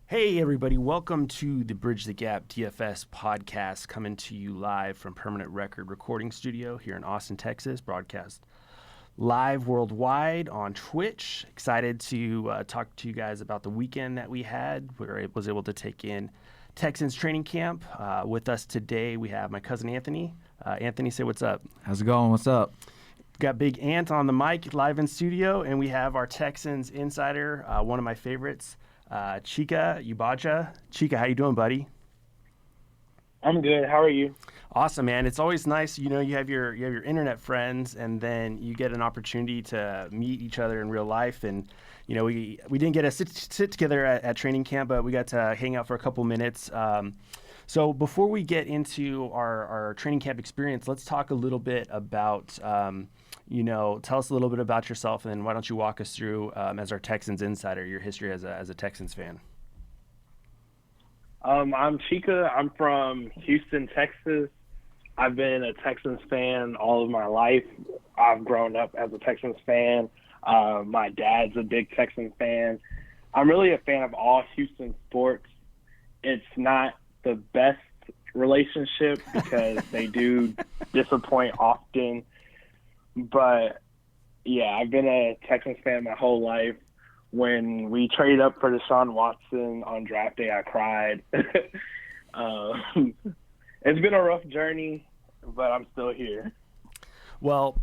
Hey, everybody. Welcome to the Bridge the Gap DFS podcast, coming to you live from Permanent Record Recording Studio here in Austin, Texas, broadcast live worldwide on Twitch. Excited to talk to you guys about the weekend that we had. Was able to take in Texans training camp. With us today, we have my cousin Anthony. Anthony, say what's up. How's it going? What's up? Got Big Ant on the mic live in studio, and we have our Texans Insider, one of my favorites, Chika Ugboajah. Chika, how you doing, buddy? I'm good. How are you? Awesome, man. It's always nice, you have your internet friends, and then you get an opportunity to meet each other in real life. And we didn't get to sit together at training camp, but we got to hang out for a couple minutes. So before we get into our training camp experience, let's talk a little bit about tell us a little bit about yourself, and then why don't you walk us through, as our Texans Insider, your history as a Texans fan. I'm Chika. I'm from Houston, Texas. I've been a Texans fan all of my life. I've grown up as a Texans fan. My dad's a big Texans fan. I'm really a fan of all Houston sports. It's not the best relationship because they do disappoint often. But, yeah, I've been a Texans fan my whole life. When we traded up for DeShaun Watson on draft day, I cried. It's been a rough journey, but I'm still here. Well,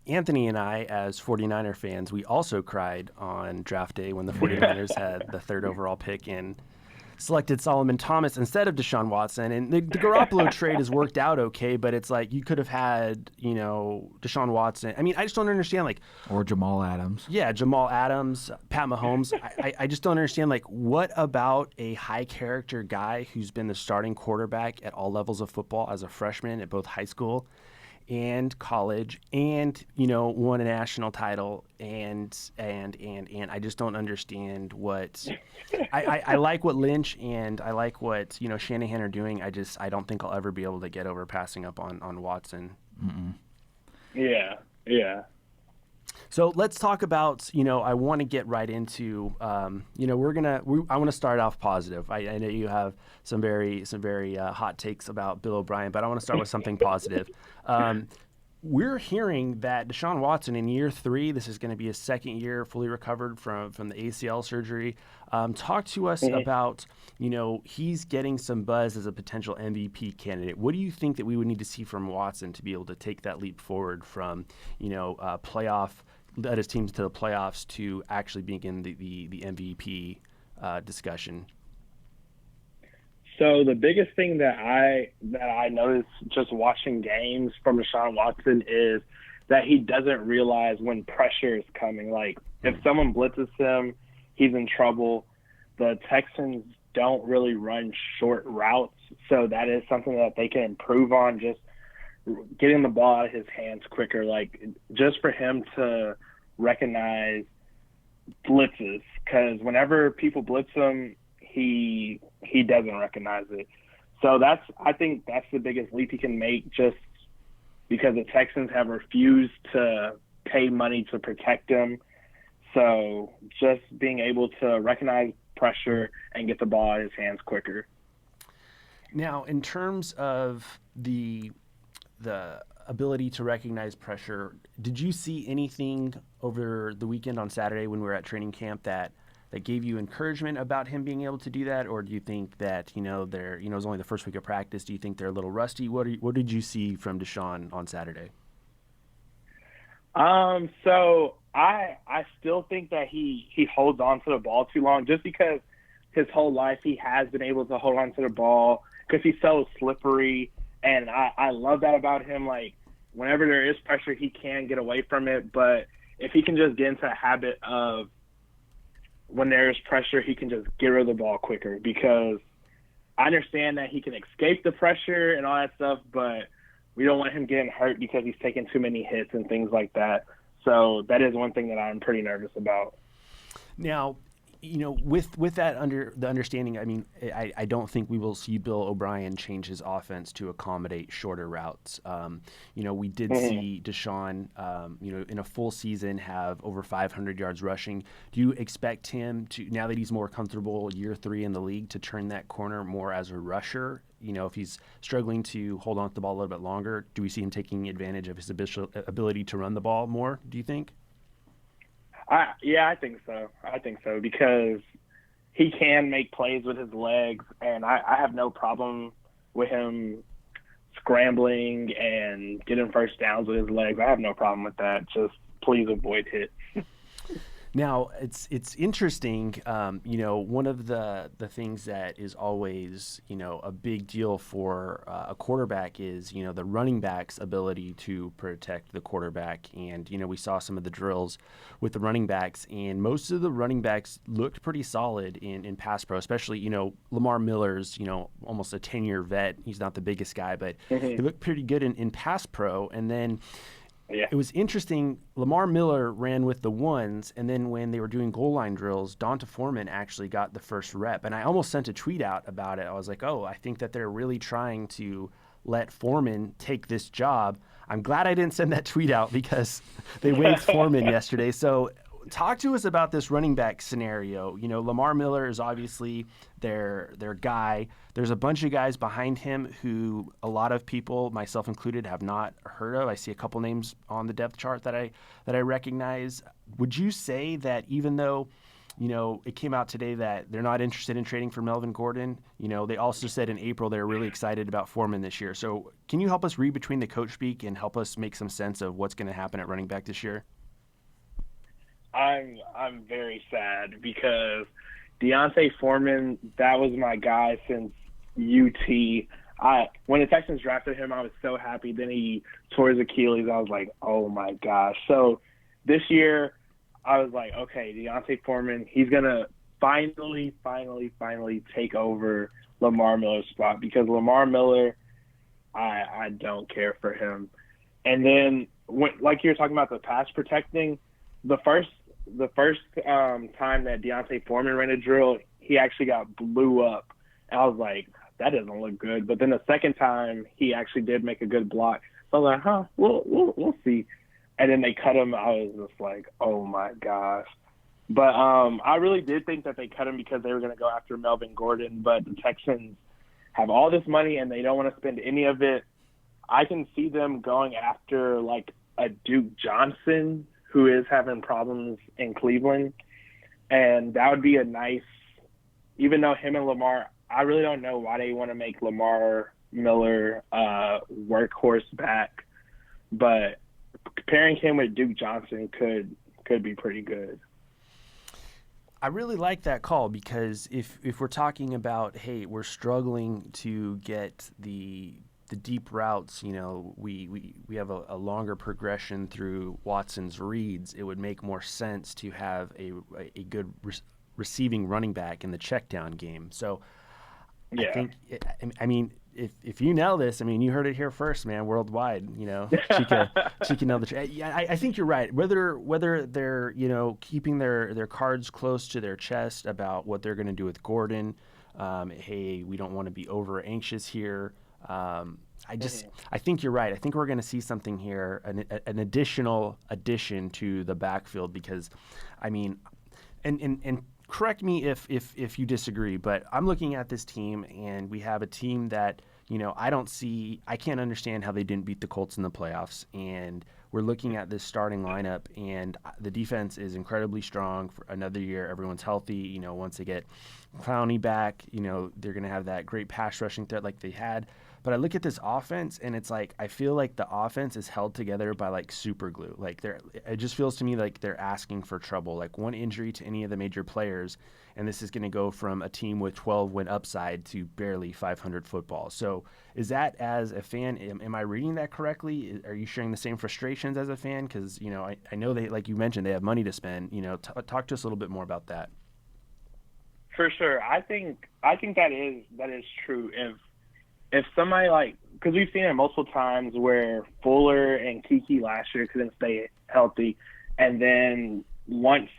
Anthony and I, as 49er fans, we also cried on draft day when the 49ers had the third overall pick and selected Solomon Thomas instead of DeShaun Watson. And the Garoppolo trade has worked out okay, but it's like you could have had, DeShaun Watson. I mean, I just don't understand, or Jamal Adams. Yeah, Jamal Adams, Pat Mahomes. I just don't understand, what about a high-character guy who's been the starting quarterback at all levels of football as a freshman at both high school and college, and won a national title, and I just don't understand what I like what Lynch and I like what Shanahan are doing. I don't think I'll ever be able to get over passing up on Watson. Mm-mm. Yeah. So let's talk about, I want to get right into, I want to start off positive. I know you have some very hot takes about Bill O'Brien, but I want to start with something positive. We're hearing that DeShaun Watson in year 3, this is going to be his second year fully recovered from the ACL surgery. Talk to us about, he's getting some buzz as a potential MVP candidate. What do you think that we would need to see from Watson to be able to take that leap forward from, led his teams to the playoffs to actually being in the MVP discussion? So the biggest thing that I noticed just watching games from DeShaun Watson is that he doesn't realize when pressure is coming. Like, if someone blitzes him, he's in trouble. The Texans don't really run short routes, so that is something that they can improve on, just getting the ball out of his hands quicker. Like, just for him to recognize blitzes, because whenever people blitz him, he doesn't recognize it. So I think that's the biggest leap he can make, just because the Texans have refused to pay money to protect him. So just being able to recognize pressure and get the ball out of his hands quicker. Now, in terms of the ability to recognize pressure, did you see anything over the weekend on Saturday when we were at training camp that gave you encouragement about him being able to do that? Or do you think that, it was only the first week of practice? Do you think they're a little rusty? What did you see from DeShaun on Saturday? So I still think that he holds on to the ball too long, just because his whole life he has been able to hold on to the ball because he's so slippery. And I love that about him. Like, whenever there is pressure, he can get away from it. But if he can just get into a habit of, when there's pressure, he can just get rid of the ball quicker, because I understand that he can escape the pressure and all that stuff, but we don't want him getting hurt because he's taking too many hits and things like that. So that is one thing that I'm pretty nervous about. Now, with that the understanding, I mean, I don't think we will see Bill O'Brien change his offense to accommodate shorter routes. We did see DeShaun, in a full season have over 500 yards rushing. Do you expect him to, now that he's more comfortable year 3 in the league, to turn that corner more as a rusher? If he's struggling to hold on to the ball a little bit longer, do we see him taking advantage of his ability to run the ball more, do you think? I think so because he can make plays with his legs, and I have no problem with him scrambling and getting first downs with his legs. I have no problem with that. Just please avoid hits. Now, it's interesting, one of the things that is always, a big deal for a quarterback is, the running back's ability to protect the quarterback. And, we saw some of the drills with the running backs, and most of the running backs looked pretty solid in pass pro, especially, Lamar Miller's, almost a 10-year vet. He's not the biggest guy, but he looked pretty good in pass pro. And then it was interesting. Lamar Miller ran with the ones, and then when they were doing goal line drills, Donta Foreman actually got the first rep. And I almost sent a tweet out about it. I was like, I think that they're really trying to let Foreman take this job. I'm glad I didn't send that tweet out because they waived Foreman yesterday. So talk to us about this running back scenario. Lamar Miller is obviously their guy. There's a bunch of guys behind him who a lot of people, myself included, have not heard of. I see a couple names on the depth chart that I recognize. Would you say that even though, it came out today that they're not interested in trading for Melvin Gordon, they also said in April they're really excited about Foreman this year. So can you help us read between the coach speak and help us make some sense of what's going to happen at running back this year? I'm very sad because D'Onta Foreman, that was my guy since UT. When the Texans drafted him, I was so happy. Then he tore his Achilles. I was like, oh my gosh. So this year, I was like, okay, D'Onta Foreman, he's gonna finally take over Lamar Miller's spot, because Lamar Miller, I don't care for him. And then, like you were talking about the pass protecting, the first time that D'Onta Foreman ran a drill, he actually got blew up. And I was like, that doesn't look good. But then the second time, he actually did make a good block. So I was like, we'll see. And then they cut him. I was just like, oh my gosh. But I really did think that they cut him because they were going to go after Melvin Gordon. But the Texans have all this money and they don't want to spend any of it. I can see them going after like a Duke Johnson, who is having problems in Cleveland. And that would be a nice, even though him and Lamar, I really don't know why they want to make Lamar Miller workhorse back, but pairing him with Duke Johnson could be pretty good. I really like that call, because if we're talking about, hey, we're struggling to get the deep routes, we have a longer progression through Watson's reads, it would make more sense to have a good receiving running back in the check down game. So yeah. I mean, if you nail this, you heard it here first, man, worldwide, Chika nailed the I think you're right. Whether they're, keeping their cards close to their chest about what they're going to do with Gordon, hey, we don't want to be over anxious here. I think you're right. I think we're going to see something here, an additional addition to the backfield, because, and correct me if you disagree, but I'm looking at this team and we have a team that, I can't understand how they didn't beat the Colts in the playoffs. And we're looking at this starting lineup, and the defense is incredibly strong for another year. Everyone's healthy. Once they get Clowney back, they're going to have that great pass rushing threat like they had. But I look at this offense, and it's like, I feel like the offense is held together by like super glue. Like it just feels to me like they're asking for trouble. Like one injury to any of the major players, and this is going to go from a team with 12-win upside to barely 500 football. So is that, as a fan, am I reading that correctly? Are you sharing the same frustrations as a fan? Because I know they, like you mentioned, they have money to spend. Talk to us a little bit more about that. For sure, I think that is true. If somebody because we've seen it multiple times where Fuller and Kiki last year couldn't stay healthy, and then once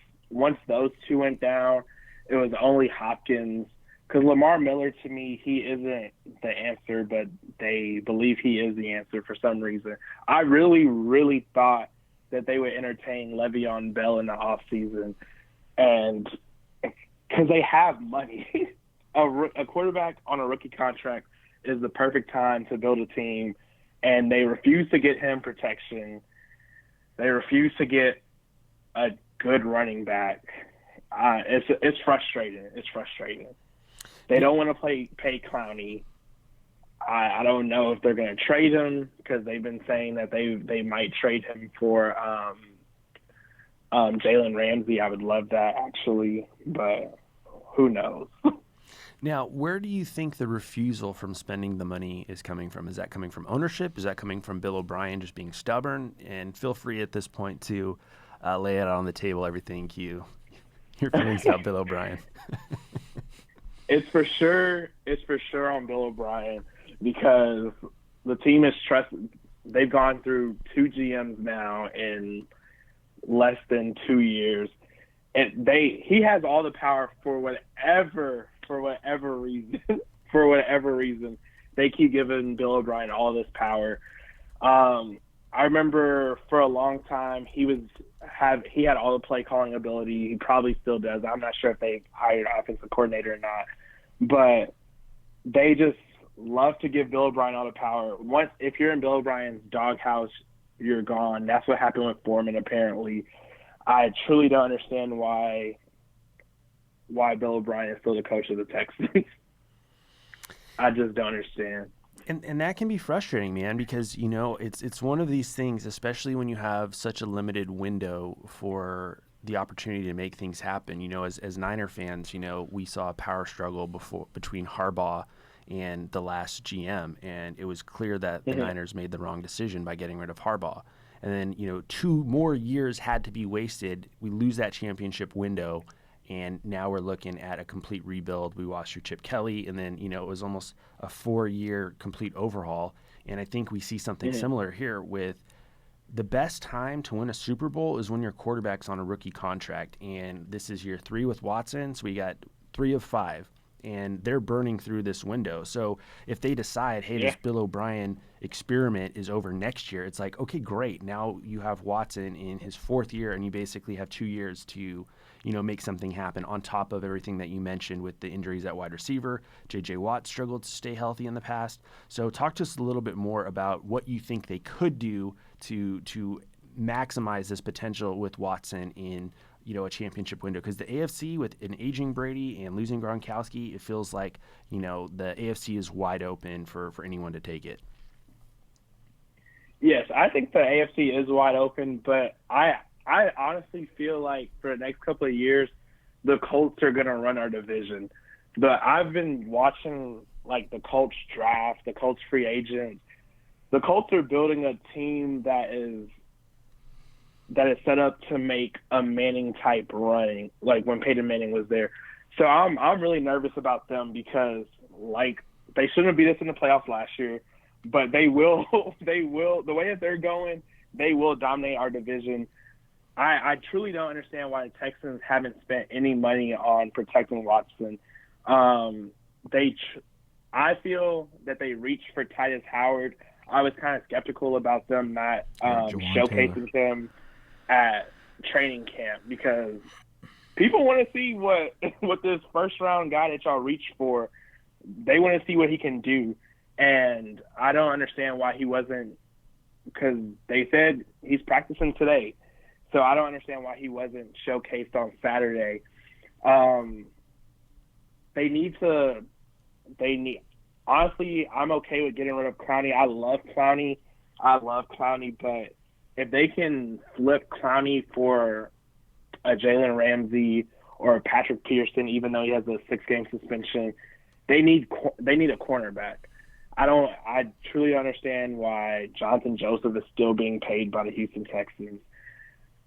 those two went down, it was only Hopkins. Because Lamar Miller, to me, he isn't the answer, but they believe he is the answer for some reason. I really, really thought that they would entertain Le'Veon Bell in the offseason, and because they have money. A quarterback on a rookie contract is the perfect time to build a team, and they refuse to get him protection. They refuse to get a good running back. It's frustrating. It's frustrating. They don't want to pay Clowney. I don't know if they're going to trade him because they've been saying that they might trade him for Jalen Ramsey. I would love that, actually, but who knows? Now, where do you think the refusal from spending the money is coming from? Is that coming from ownership? Is that coming from Bill O'Brien just being stubborn? And feel free at this point to lay it out on the table, everything your feelings about Bill O'Brien. It's for sure on Bill O'Brien because the team is trusted. They've gone through 2 GMs now in less than 2 years, and he has all the power for whatever reason. They keep giving Bill O'Brien all this power. I remember for a long time he had all the play calling ability. He probably still does. I'm not sure if they hired an offensive coordinator or not, but they just love to give Bill O'Brien all the power. If you're in Bill O'Brien's doghouse, you're gone. That's what happened with Foreman, apparently. I truly don't understand why Bill O'Brien is still the coach of the Texans. I just don't understand. And that can be frustrating, man, because, it's one of these things, especially when you have such a limited window for the opportunity to make things happen. As Niner fans, we saw a power struggle between Harbaugh and the last GM, and it was clear that the Niners made the wrong decision by getting rid of Harbaugh. And then, 2 more years had to be wasted. We lose that championship window, and now we're looking at a complete rebuild. We lost your Chip Kelly, and then, it was almost a 4-year complete overhaul. And I think we see something similar here with the best time to win a Super Bowl is when your quarterback's on a rookie contract. And this is year 3 with Watson, so we got 3 of 5. And they're burning through this window. So if they decide, hey, this Bill O'Brien experiment is over next year, it's like, okay, great. Now you have Watson in his 4th year, and you basically have 2 years to make something happen on top of everything that you mentioned with the injuries at wide receiver. J.J. Watt struggled to stay healthy in the past. So talk to us a little bit more about what you think they could do to maximize this potential with Watson in a championship window, because the AFC with an aging Brady and losing Gronkowski, it feels like the AFC is wide open for anyone to take it. Yes, I think the AFC is wide open, but I honestly feel like for the next couple of years, the Colts are going to run our division. But I've been watching the Colts draft, the Colts free agents. The Colts are building a team that is set up to make a Manning type running, like when Peyton Manning was there. So I'm really nervous about them because they shouldn't have beat us in the playoffs last year, but they will the way that they're going, they will dominate our division. I truly don't understand why the Texans haven't spent any money on protecting Watson. I feel that they reached for Titus Howard. I was kind of skeptical about them not showcasing him at training camp because people want to see what this first round guy that y'all reached for, they want to see what he can do. And I don't understand why he wasn't, because they said he's practicing today. So I don't understand why he wasn't showcased on Saturday. Honestly, I'm okay with getting rid of Clowney. I love Clowney, but if they can flip Clowney for a Jalen Ramsey or a Patrick Peterson, even though he has a 6-game suspension, they need a cornerback. I truly understand why Jonathan Joseph is still being paid by the Houston Texans.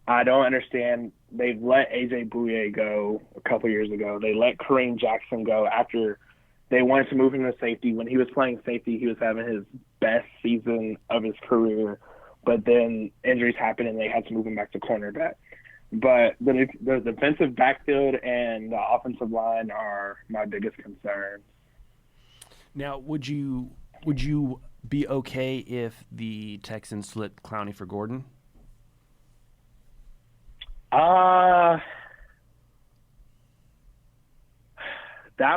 I don't understand. They've let A.J. Bouye go a couple years ago. They let Kareem Jackson go after they wanted to move him to safety. When he was playing safety, he was having his best season of his career. But then injuries happened, and they had to move him back to cornerback. But the defensive backfield and the offensive line are my biggest concerns. Now, would you be okay if the Texans flipped Clowney for Gordon? That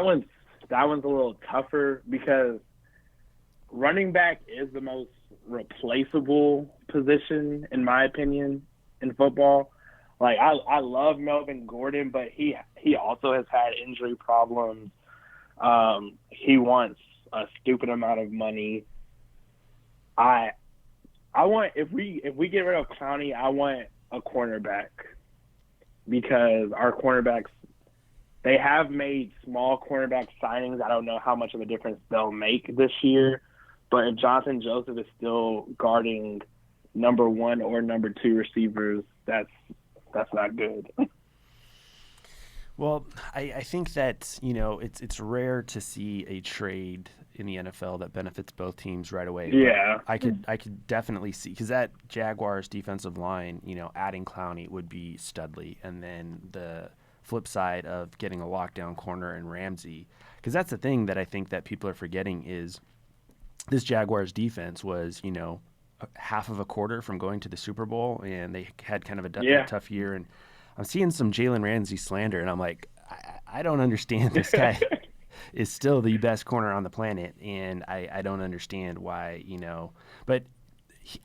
one's a little tougher because running back is the most replaceable position, in my opinion, in football. Like I love Melvin Gordon, but he also has had injury problems. He wants a stupid amount of money. I want if we get rid of Clowney, I want a cornerback because our cornerbacks, they have made small cornerback signings. I don't know how much of a difference they'll make this year, but if Jonathan Joseph is still guarding number 1 or number 2 receivers, that's not good. Well, I think that, you know, it's rare to see a trade in the NFL that benefits both teams right away. Yeah. But I could definitely see, because that Jaguars defensive line, you know, adding Clowney would be studly, and then the flip side of getting a lockdown corner in Ramsey, because that's the thing that I think that people are forgetting is this Jaguars defense was, you know, half of a quarter from going to the Super Bowl, and they had kind of a tough year. And I'm seeing some Jalen Ramsey slander, and I'm like, I don't understand. This guy is still the best corner on the planet, and I don't understand why, you know. But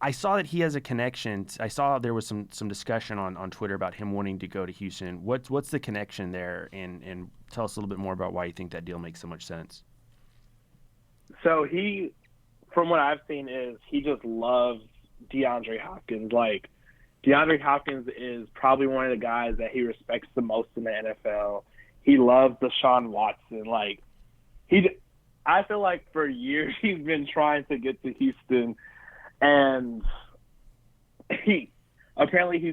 I saw that he has a connection. I saw there was some discussion on Twitter about him wanting to go to Houston. What's the connection there? And tell us a little bit more about why you think that deal makes so much sense. So from what I've seen, is he just loves DeAndre Hopkins. Like, DeAndre Hopkins is probably one of the guys that he respects the most in the NFL. He loves DeShaun Watson. Like, I feel like for years he's been trying to get to Houston, and he's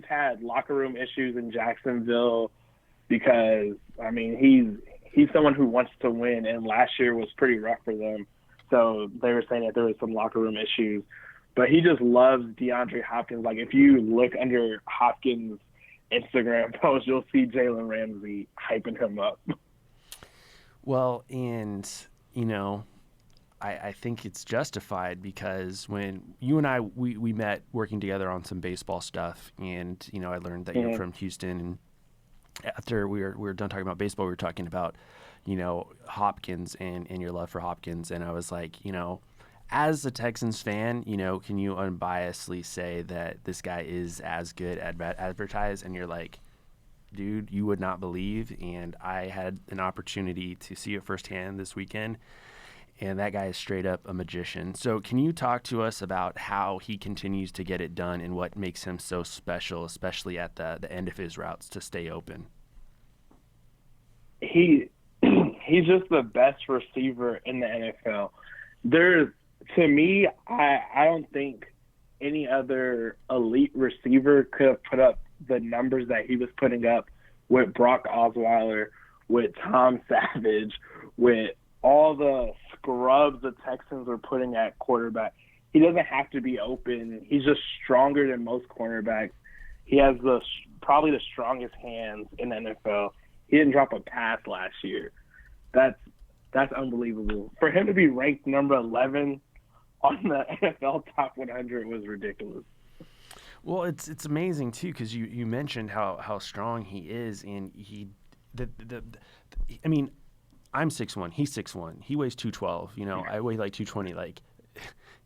had locker room issues in Jacksonville because, I mean, he's someone who wants to win, and last year was pretty rough for them. So they were saying that there was some locker room issues. But he just loves DeAndre Hopkins. Like, if you look under Hopkins' Instagram post, you'll see Jalen Ramsey hyping him up. Well, and, you know, I think it's justified because when you and I, we met working together on some baseball stuff, and, you know, I learned that you're from Houston, and after we were done talking about baseball, we were talking about, you know, Hopkins and your love for Hopkins. And I was like, you know, as a Texans fan, you know, can you unbiasedly say that this guy is as good at advertised? And you're like, dude, you would not believe. And I had an opportunity to see it firsthand this weekend. And that guy is straight up a magician. So can you talk to us about how he continues to get it done and what makes him so special, especially at the end of his routes to stay open? He's just the best receiver in the NFL. To me, I don't think any other elite receiver could have put up the numbers that he was putting up with Brock Osweiler, with Tom Savage, with all the scrubs the Texans were putting at quarterback. He doesn't have to be open. He's just stronger than most cornerbacks. He has probably the strongest hands in the NFL. He didn't drop a pass last year. That's unbelievable. For him to be ranked number 11 on the NFL Top 100 was ridiculous. Well, it's amazing too, because you mentioned how strong he is, and I mean, I'm 6'1", he's 6'1", he weighs 212. You know, I weigh like 220. Like,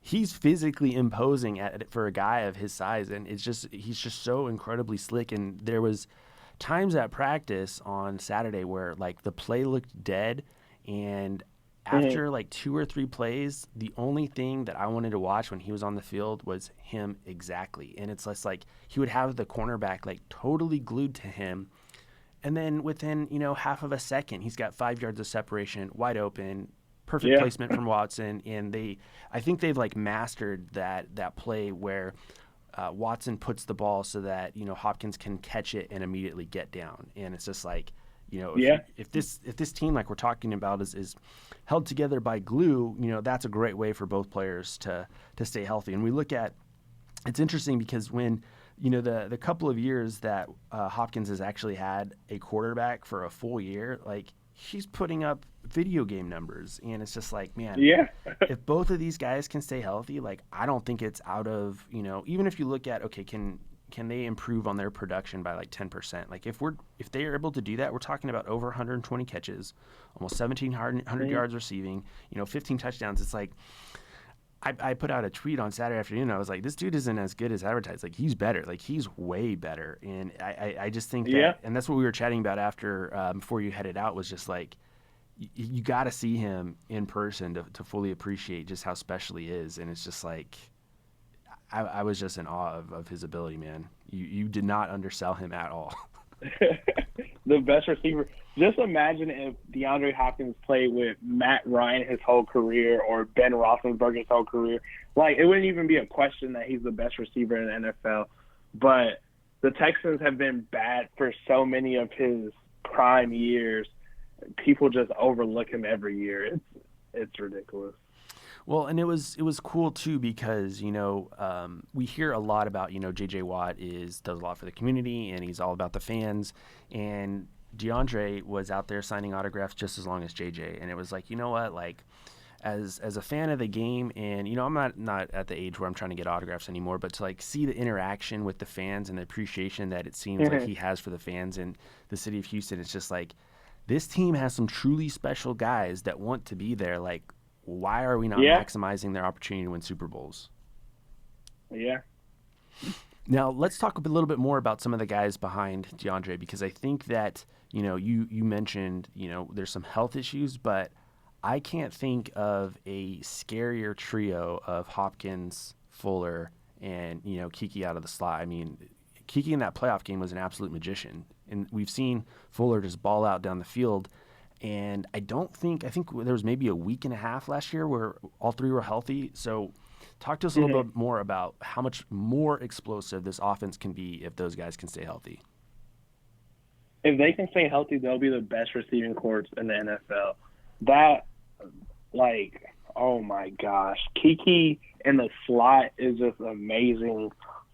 he's physically imposing for a guy of his size, and he's just so incredibly slick. And there was times at practice on Saturday where like the play looked dead, and after like 2 or 3 plays, the only thing that I wanted to watch when he was on the field was him exactly. And it's less like he would have the cornerback like totally glued to him, and then within, you know, half of a second, he's got 5 yards of separation, wide open, perfect placement from Watson. And I think they've like mastered that play where Watson puts the ball so that, you know, Hopkins can catch it and immediately get down. And it's just like, you know, if this team like we're talking about is held together by glue, you know, that's a great way for both players to stay healthy. And we look at, it's interesting because when the couple of years that Hopkins has actually had a quarterback for a full year, like he's putting up video game numbers, and it's just like, man, Yeah. if both of these guys can stay healthy, like I don't think it's out of, even if you look at, okay, can they improve on their production by like 10%? Like if they are able to do that, we're talking about over 120 catches, almost 1,700 yards receiving, 15 touchdowns. It's like, I put out a tweet on Saturday afternoon. I was like, this dude isn't as good as advertised. Like, he's better. Like, he's way better. And I just think that, and that's what we were chatting about after, before you headed out, was just like, you got to see him in person to fully appreciate just how special he is. And it's just like, I was just in awe of his ability, man. You did not undersell him at all. The best receiver. Just imagine if DeAndre Hopkins played with Matt Ryan his whole career or Ben Roethlisberger his whole career. Like, it wouldn't even be a question that he's the best receiver in the NFL. But the Texans have been bad for so many of his prime years. People just overlook him every year. It's ridiculous. Well, and it was cool too because we hear a lot about J.J. Watt does a lot for the community and he's all about the fans, and DeAndre was out there signing autographs just as long as J.J. And it was like, like as a fan of the game, and I'm not at the age where I'm trying to get autographs anymore, but to like see the interaction with the fans and the appreciation that it seems like he has for the fans in the city of Houston, it's just like this team has some truly special guys that want to be there. Like, why are we not maximizing their opportunity to win Super Bowls? Yeah. Now, let's talk a little bit more about some of the guys behind DeAndre, because I think that, you mentioned, there's some health issues, but I can't think of a scarier trio of Hopkins, Fuller, and, Kiki out of the slot. I mean, Kiki in that playoff game was an absolute magician, and we've seen Fuller just ball out down the field. And I think there was maybe a week and a half last year where all three were healthy. So talk to us a little bit more about how much more explosive this offense can be if those guys can stay healthy. If they can stay healthy, they'll be the best receiving corps in the NFL. That, like, oh my gosh. Kiki in the slot is just amazing.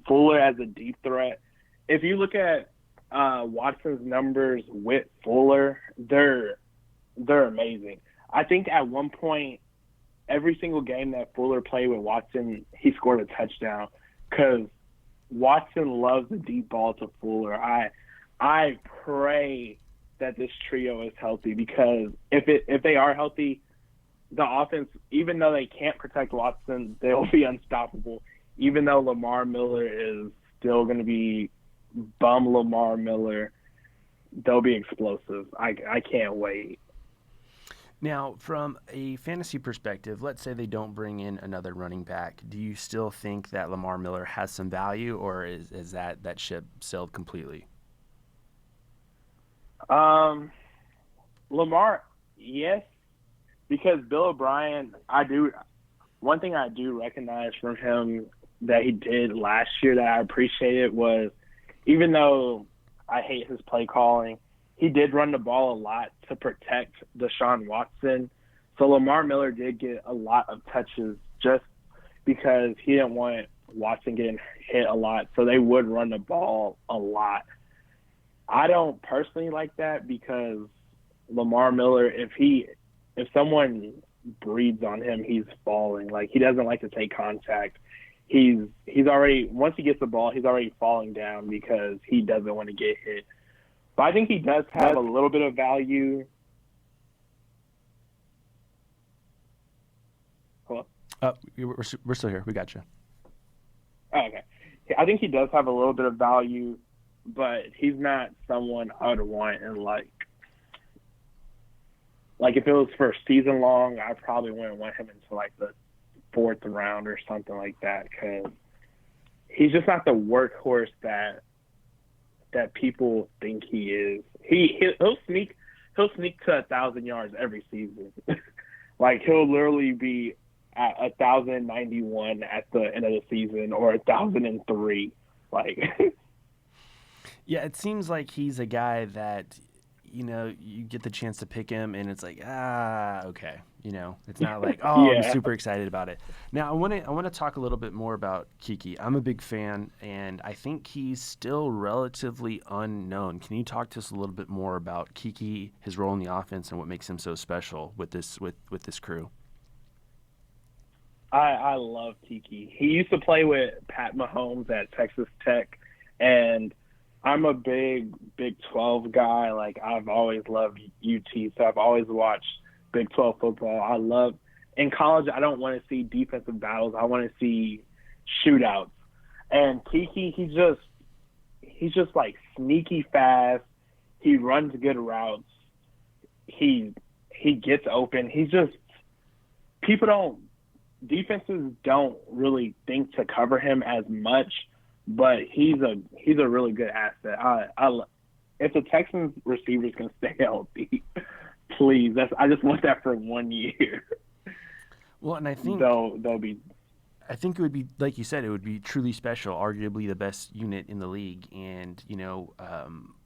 Fuller as a deep threat. If you look at Watson's numbers with Fuller, they're amazing. I think at one point, every single game that Fuller played with Watson, he scored a touchdown because Watson loves the deep ball to Fuller. I pray that this trio is healthy, because if they are healthy, the offense, even though they can't protect Watson, they'll be unstoppable. Even though Lamar Miller is still going to be bum Lamar Miller, they'll be explosive. I can't wait. Now, from a fantasy perspective, let's say they don't bring in another running back. Do you still think that Lamar Miller has some value, or is that ship sailed completely? Lamar, yes, because Bill O'Brien, one thing I do recognize from him that he did last year that I appreciated was, even though I hate his play calling, he did run the ball a lot to protect DeShaun Watson. So Lamar Miller did get a lot of touches just because he didn't want Watson getting hit a lot. So they would run the ball a lot. I don't personally like that, because Lamar Miller, if someone breathes on him, he's falling. Like, he doesn't like to take contact. He's already, once he gets the ball, he's already falling down because he doesn't want to get hit. But I think he does have a little bit of value. Hello? We're still here. We got you. Oh, okay. I think he does have a little bit of value, but he's not someone I would want in like if it was for season long, I probably wouldn't want him into like the 4th round or something like that, because he's just not the workhorse that people think he is. He'll sneak to 1,000 yards every season. Like, he'll literally be at 1,091 at the end of the season, or 1,003. Like, yeah, it seems like he's a guy that you get the chance to pick him, and it's like, okay. It's not like, oh, I'm super excited about it. Now, I want to talk a little bit more about Kiki. I'm a big fan, and I think he's still relatively unknown. Can you talk to us a little bit more about Kiki, his role in the offense, and what makes him so special with this crew? I love Kiki. He used to play with Pat Mahomes at Texas Tech, and I'm a big Big 12 guy. Like, I've always loved UT, so I've always watched Big 12 football. In college, I don't want to see defensive battles. I want to see shootouts. And Kiki, he's just like sneaky fast. He runs good routes. He gets open. Defenses don't really think to cover him as much, but he's a really good asset. If the Texans receivers can stay healthy, please. I just want that for 1 year. Well, and I think they'll be. I think it would be, like you said, it would be truly special, arguably the best unit in the league. And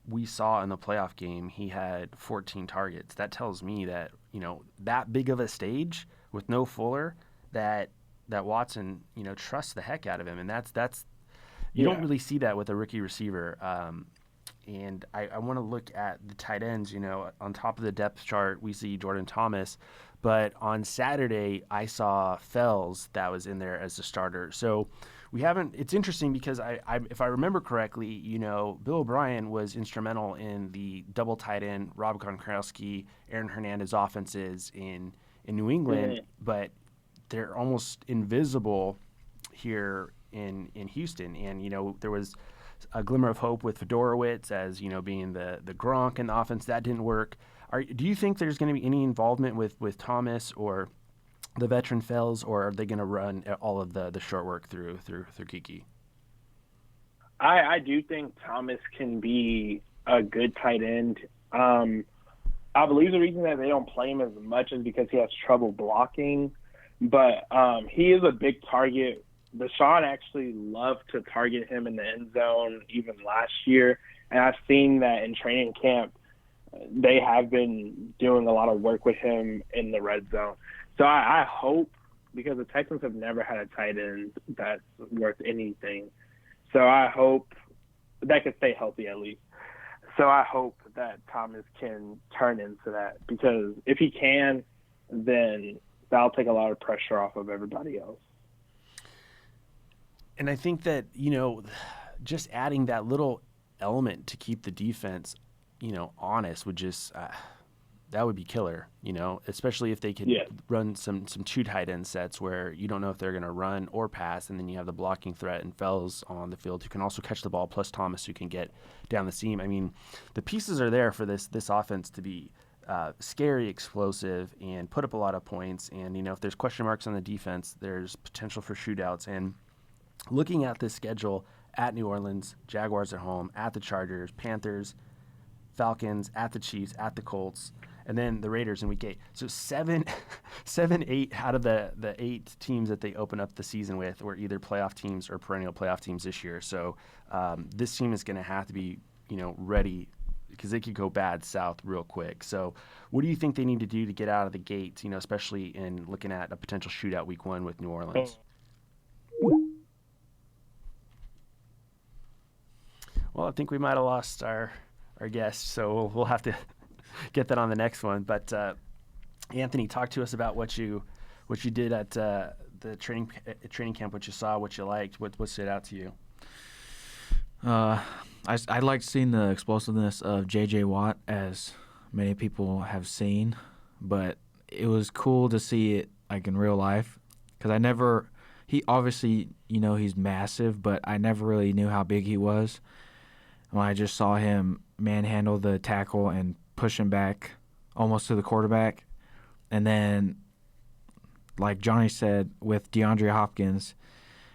we saw in the playoff game he had 14 targets. That tells me that that big of a stage with no Fuller, that Watson trusts the heck out of him, and that's you don't really see that with a rookie receiver. And I want to look at the tight ends. On top of the depth chart, we see Jordan Thomas, but on Saturday I saw Fells that was in there as the starter. So we haven't. It's interesting because if I remember correctly, Bill O'Brien was instrumental in the double tight end Rob Gronkowski, Aaron Hernandez offenses in New England, but they're almost invisible here in Houston. And there was a glimmer of hope with Fedorowicz as being the Gronk in the offense. That didn't work. Do you think there's going to be any involvement with Thomas or the veteran Fells, or are they going to run all of the short work through Kiki? I do think Thomas can be a good tight end. I believe the reason that they don't play him as much is because he has trouble blocking. But he is a big target. DeShaun actually loved to target him in the end zone even last year. And I've seen that in training camp, they have been doing a lot of work with him in the red zone. So I hope, because the Texans have never had a tight end that's worth anything. So I hope that could stay healthy at least. So I hope that Thomas can turn into that, because if he can, then that'll take a lot of pressure off of everybody else. And I think that, just adding that little element to keep the defense, honest would just that would be killer, especially if they could run some two tight end sets where you don't know if they're going to run or pass, and then you have the blocking threat and Fells on the field who can also catch the ball, plus Thomas who can get down the seam. I mean, the pieces are there for this offense to be scary, explosive, and put up a lot of points. And, if there's question marks on the defense, there's potential for shootouts. And looking at this schedule, at New Orleans, Jaguars at home, at the Chargers, Panthers, Falcons, at the Chiefs, at the Colts, and then the Raiders in week 8. So 8 out of the 8 teams that they open up the season with were either playoff teams or perennial playoff teams this year. So this team is going to have to be, ready, because they could go bad south real quick. So what do you think they need to do to get out of the gate, especially in looking at a potential shootout week 1 with New Orleans? Well, I think we might have lost our guest, so we'll have to get that on the next one. But Anthony, talk to us about what you did at the training camp, what you saw, what you liked, what stood out to you. I liked seeing the explosiveness of J.J. Watt, as many people have seen, but it was cool to see it like in real life, because he obviously, he's massive, but I never really knew how big he was. When I just saw him manhandle the tackle and push him back almost to the quarterback. And then, like Johnny said, with DeAndre Hopkins,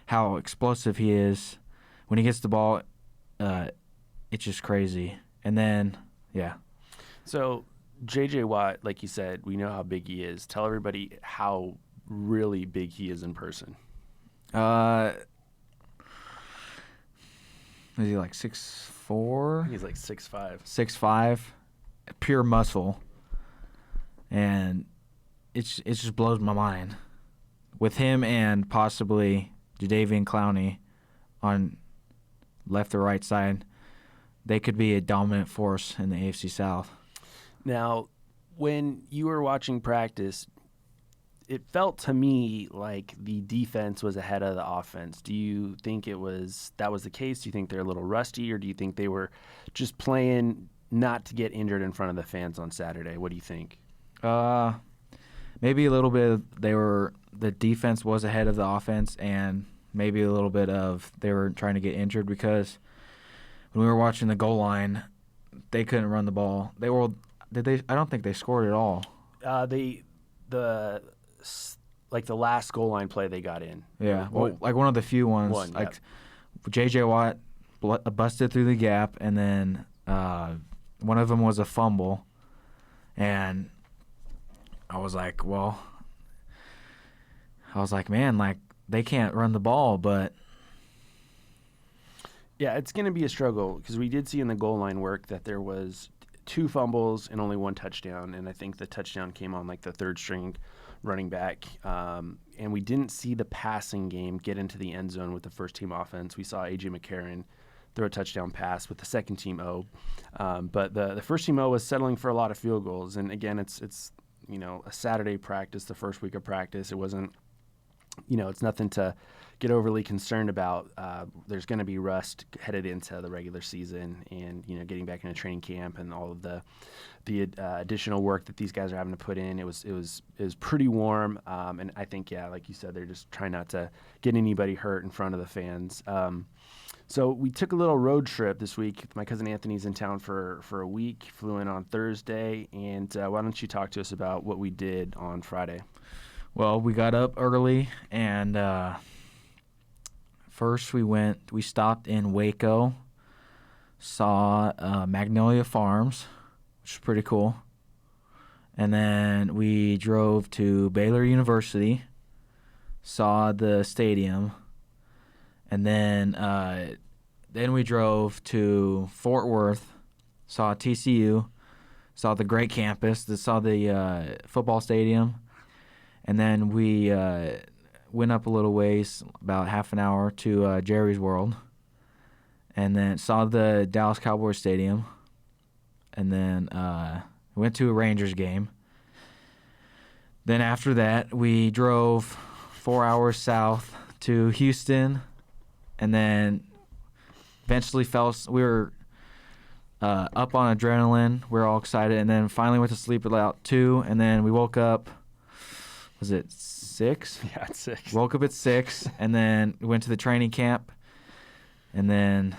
how explosive he is. When he gets the ball, it's just crazy. And then, yeah. So, J.J. Watt, like you said, we know how big he is. Tell everybody how really big he is in person. Is he like 6'4"? He's like 6'5". 6'5". pure muscle, and it just blows my mind. With him and possibly Jadeveon Clowney on left or right side, they could be a dominant force in the AFC South. Now, when you were watching practice, it felt to me like the defense was ahead of the offense. Do you think that was the case? Do you think they're a little rusty, or do you think they were just playing not to get injured in front of the fans on Saturday? What do you think? Maybe a little bit. The defense was ahead of the offense, and maybe a little bit of they were trying to get injured, because when we were watching the goal line, they couldn't run the ball. I don't think they scored at all. The last goal line play they got in. Yeah, well, like one of the few ones. Like J.J. Watt busted through the gap, and then one of them was a fumble, and I was like, man, like they can't run the ball, but yeah, it's going to be a struggle, because we did see in the goal line work that there was 2 fumbles and only 1 touchdown, and I think the touchdown came on like the third string running back, and we didn't see the passing game get into the end zone with the first team offense. We saw A.J. McCarron throw a touchdown pass with the second team O, but the first team O was settling for a lot of field goals, and again, it's a Saturday practice, the first week of practice. It wasn't, it's nothing to get overly concerned about. There's going to be rust headed into the regular season, and getting back into training camp and all of the additional work that these guys are having to put in. It was pretty warm, and I think, like you said, they're just trying not to get anybody hurt in front of the fans. So we took a little road trip this week. My cousin Anthony's in town for a week, flew in on Thursday, and why don't you talk to us about what we did on Friday? Well, we got up early, and first we stopped in Waco, saw Magnolia Farms, which is pretty cool, and then we drove to Baylor University, saw the stadium, and then we drove to Fort Worth, saw TCU, saw the great campus, saw the football stadium, and then we went up a little ways, about half an hour, to Jerry's World, and then saw the Dallas Cowboys stadium, and then went to a Rangers game. Then after that, we drove 4 hours south to Houston, and then eventually we were up on adrenaline. We were all excited, and then finally went to sleep at about 2, and then we woke up. Was it 6? Yeah, it's 6. Woke up at 6, and then we went to the training camp, and then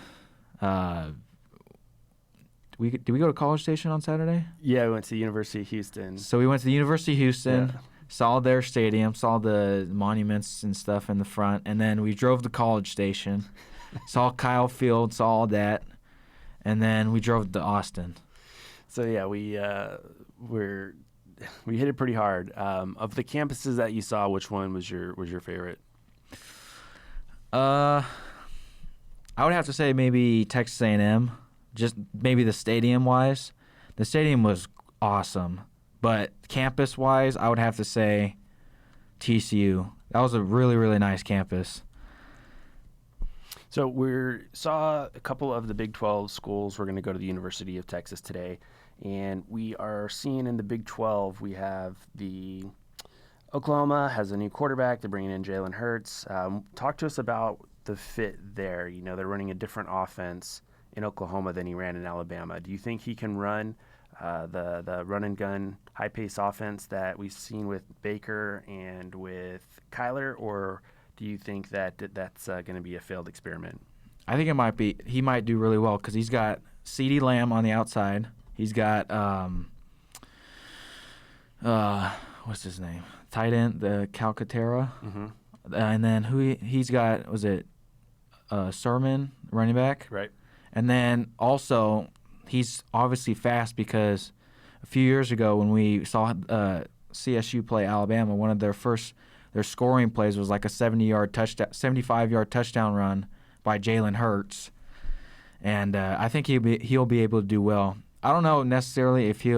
did we go to College Station on Saturday? Yeah, we went to the University of Houston. So we went to the University of Houston, saw their stadium, saw the monuments and stuff in the front, and then we drove to College Station, saw Kyle Field, saw all that, and then we drove to Austin. So yeah, we hit it pretty hard. Of the campuses that you saw, which one was your favorite? I would have to say maybe Texas A&M, just maybe the stadium-wise. The stadium was awesome, but campus-wise, I would have to say TCU. That was a really, really nice campus. So we saw a couple of the Big 12 schools. We're going to go to the University of Texas today. And we are seeing in the Big 12, we have Oklahoma has a new quarterback. They're bringing in Jalen Hurts. Talk to us about the fit there. They're running a different offense in Oklahoma than he ran in Alabama. Do you think he can run the run-and-gun, high-pace offense that we've seen with Baker and with Kyler, or do you think that that's going to be a failed experiment? I think it might be. He might do really well because he's got CeeDee Lamb on the outside. He's got what's his name? Tight end, the Calcaterra. Mm-hmm. And then he's got, was it Sermon, running back? Right. And then also he's obviously fast because a few years ago when we saw CSU play Alabama, one of their scoring plays was like a 75-yard touchdown run by Jalen Hurts. And I think he'll be able to do well. I don't know necessarily if he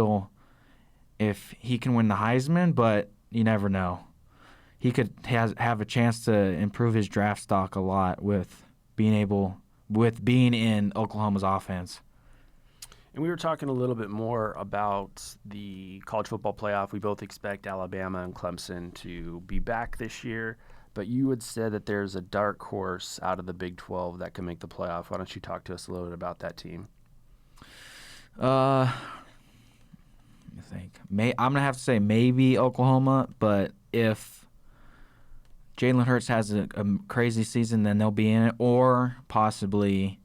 can win the Heisman, but you never know. He could have a chance to improve his draft stock a lot with being in Oklahoma's offense. And we were talking a little bit more about the college football playoff. We both expect Alabama and Clemson to be back this year, but you had said that there's a dark horse out of the Big 12 that can make the playoff. Why don't you talk to us a little bit about that team? Let me think. I'm going to have to say maybe Oklahoma, but if Jalen Hurts has a crazy season, then they'll be in it, or possibly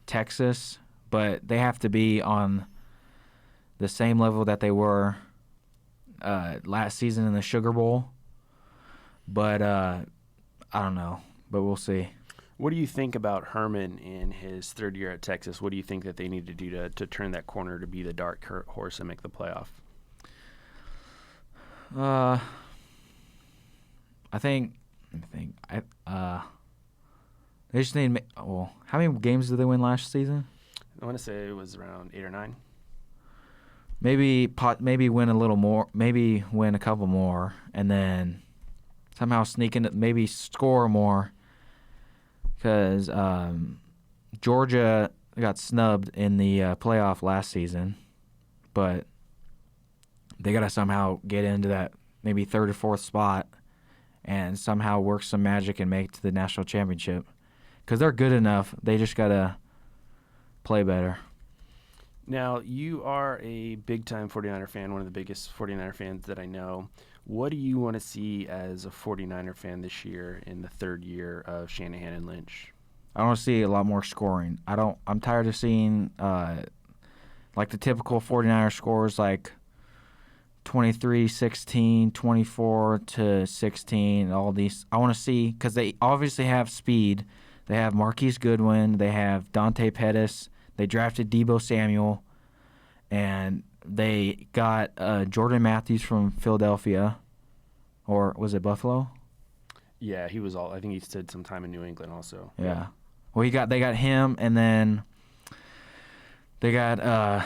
Texas. But they have to be on the same level that they were last season in the Sugar Bowl. But I don't know. But we'll see. What do you think about Herman in his third year at Texas? What do you think that they need to do to turn that corner to be the dark horse and make the playoff? I think they just need. Well, how many games did they win last season? I want to say it was around 8 or 9. Maybe win a little more. Maybe win a couple more, and then somehow sneak in. Maybe score more. Because Georgia got snubbed in the playoff last season, but they got to somehow get into that maybe third or fourth spot and somehow work some magic and make it to the national championship. Because they're good enough. They just got to play better. Now, you are a big-time 49er fan, one of the biggest 49er fans that I know. What do you want to see as a 49er fan this year in the third year of Shanahan and Lynch? I want to see a lot more scoring. I'm tired of seeing like the typical 49er scores like 23-16, 24-16, all these. I want to see, because they obviously have speed. They have Marquise Goodwin. They have Dante Pettis. They drafted Deebo Samuel. And they got Jordan Matthews from Philadelphia. Or was it Buffalo? Yeah, I think he did some time in New England also. Yeah. Well, they got him, and then they got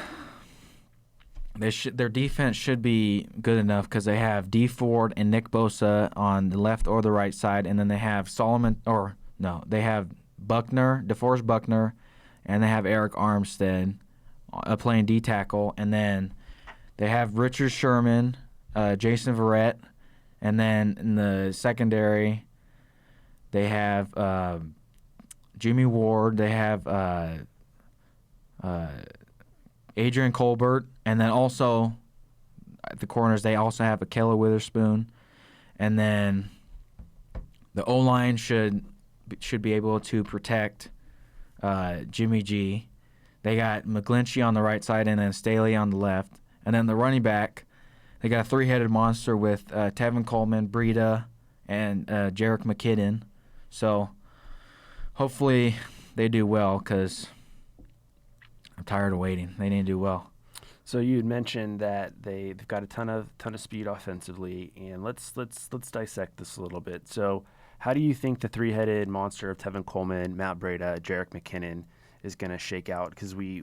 their defense should be good enough because they have D Ford and Nick Bosa on the left or the right side, and then they have they have DeForest Buckner, and they have Eric Armstead playing D tackle, and then they have Richard Sherman, Jason Verrett, and then in the secondary they have Jimmy Ward, they have Adrian Colbert, and then also at the corners they also have Akella Witherspoon, and then the O-line should be able to protect Jimmy G. They got McGlinchey on the right side and then Staley on the left, and then the running back they got a three-headed monster with Tevin Coleman, Breida, and Jerick McKinnon. So hopefully they do well because I'm tired of waiting. They need to do well. So you had mentioned that they've got a ton of speed offensively, and let's dissect this a little bit. So how do you think the three-headed monster of Tevin Coleman, Matt Breida, Jerick McKinnon is going to shake out? Because we